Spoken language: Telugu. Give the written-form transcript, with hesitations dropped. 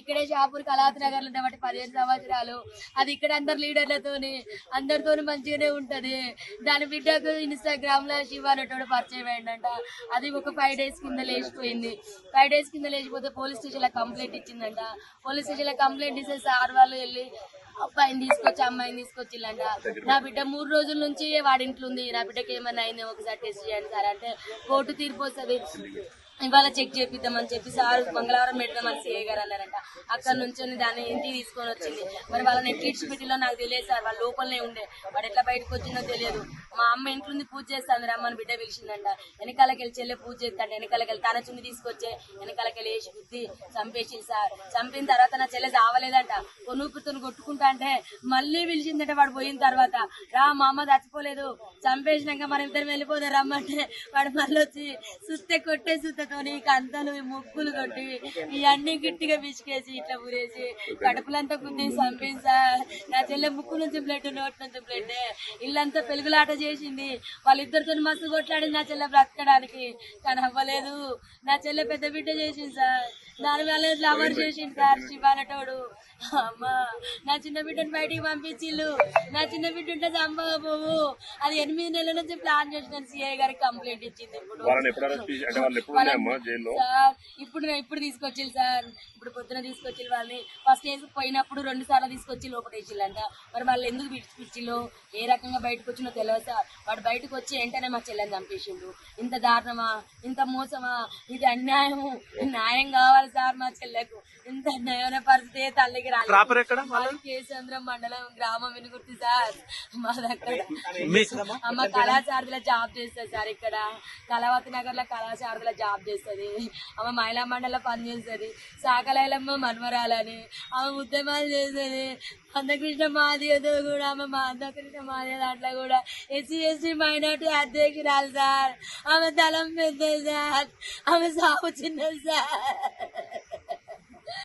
ఇక్కడే షాపూర్ కళావతి నగర్ లో ఉండబట్టి 15 సంవత్సరాలు. అది ఇక్కడ అందరితోని మంచిగానే ఉంటది. దాని బిడ్డకు ఇన్స్టాగ్రామ్ లో శివ అనేటోడు పరిచయం అయిందంట. అది ఒక 5 days కింద లేచిపోయింది. 5 days కింద లేచిపోతే పోలీస్ స్టేషన్ లో కంప్లైంట్ ఇచ్చిందంట. పోలీస్ స్టేషన్ లో కంప్లైంట్ ఇస్తే సార్ వాళ్ళు వెళ్ళి అబ్బాయిని తీసుకొచ్చి అమ్మాయిని తీసుకొచ్చిల్లంట. నా బిడ్డ 3 రోజుల నుంచి వాడింట్లో ఉంది. నా బిడ్డకి ఏమన్నా అయింది ఒకసారి టెస్ట్ చేయండి సార్ అంటే కోర్టు తీర్పు వస్తుంది, ఇవాళ చెక్ చేపిద్దామని చెప్పి సార్ మంగళవారం పెడదామని సిఐ గారు అన్నారంట. అక్కడ నుంచి దాన్ని ఇంటికి తీసుకొని వచ్చింది. మరి వాళ్ళని ఎట్లీట్స్ పెట్టిలో నాకు తెలియదు సార్, వాళ్ళ లోపలనే ఉండే. వాడు ఎట్లా బయటకు వచ్చిందో తెలియదు. మా అమ్మ ఇంట్లో పూజ చేస్తాను రమ్మని బిడ్డ పిలిచిందంట. వెనకాలకి వెళ్ళి చెల్లె పూజ చేస్తాంట. వెనకాలకి వెళ్ళి తన చున్ని తీసుకొచ్చే వెనకాలకి వెళ్ళి వేసి బుద్ధి చంపేసి సార్. చంపిన తర్వాత నా చెల్లె చావలేదంట. కొనుక్కుతో కొట్టుకుంటా అంటే మళ్ళీ పిలిచిందంట. వాడు పోయిన తర్వాత రా మా అమ్మ చచ్చిపోలేదు, చంపేసినాక మనం ఇద్దరు వెళ్ళిపోతాం రమ్మంటే వాడు మళ్ళీ వచ్చి సుత్తే కొట్టే సుత్తతోని కంతలు ముగ్గులు కొట్టి ఇవన్నీ గట్టిగా పిసికేసి ఇట్లా ఊరేసి కడుపులంతా గుద్ది చంపింది సార్. నా చెల్లె ముక్కు నుంచి బ్లడ్, నోటి నుంచి బ్లడ్, ఇల్లంతా పెరుగులాట చేసింది. వాళ్ళిద్దరితో మస్తు కొట్లాడింది నా చెల్లె బ్రతకడానికి, కానీ అవ్వలేదు. నా చెల్లె పెద్ద బిడ్డ చేసింది సార్. దాని వల్ల లవర్ చేసింది సార్ శివానటోడు. అమ్మా నా చిన్న బిడ్డను బయటికి పంపించిల్లు. నా చిన్న బిడ్డ ఉంటే చంపకపోవు. అది 8 నెలల నుంచి ప్లాన్ చేసిన సిఐ గారికి కంప్లైంట్ ఇచ్చింది. ఇప్పుడు తీసుకొచ్చిల్లు సార్. ఇప్పుడు పొద్దున తీసుకొచ్చిల్లు వాళ్ళని. ఫస్ట్ వేసి పోయినప్పుడు 2 సార్లు తీసుకొచ్చి లోపటేసిల్లంట. మరి వాళ్ళు ఎందుకు పిచ్చిల్లో ఏ రకంగా బయటకు వచ్చినో తెలియదు సార్. వాడు బయటకు వచ్చి వెంటనే మా చెల్లెని చంపేసిండు. ఇంత దారుణమా, ఇంత మోసమా, ఇది అన్యాయము. న్యాయం కావాలి సార్ మా చెల్లెకు. ఇంత అన్యాయమైన పరిస్థితి తల్లికి కేసంద్రం మండలం గ్రామం వినుగుర్తి సార్. మా దగ్గర అమ్మ కళాశారదిలో జాబ్ చేస్తుంది సార్. ఇక్కడ కళావతి నగర్ లో కళాశారదిలో జాబ్ చేస్తుంది. ఆమె మహిళా మండలిలో పనిచేస్తుంది. సాకలైలమ్మ మన్మరాలని ఆమె ఉద్యమాలు చేస్తుంది. అందకృష్ణ మాదిగతో కూడా ఆమె అందకృష్ణ మాదిగ దాంట్లో కూడా SC/ST మైనార్టీ అధ్యక్షురాలు సార్. ఆమె తలం పెద్దది సార్. ఆమె సాగు చిన్నది సార్.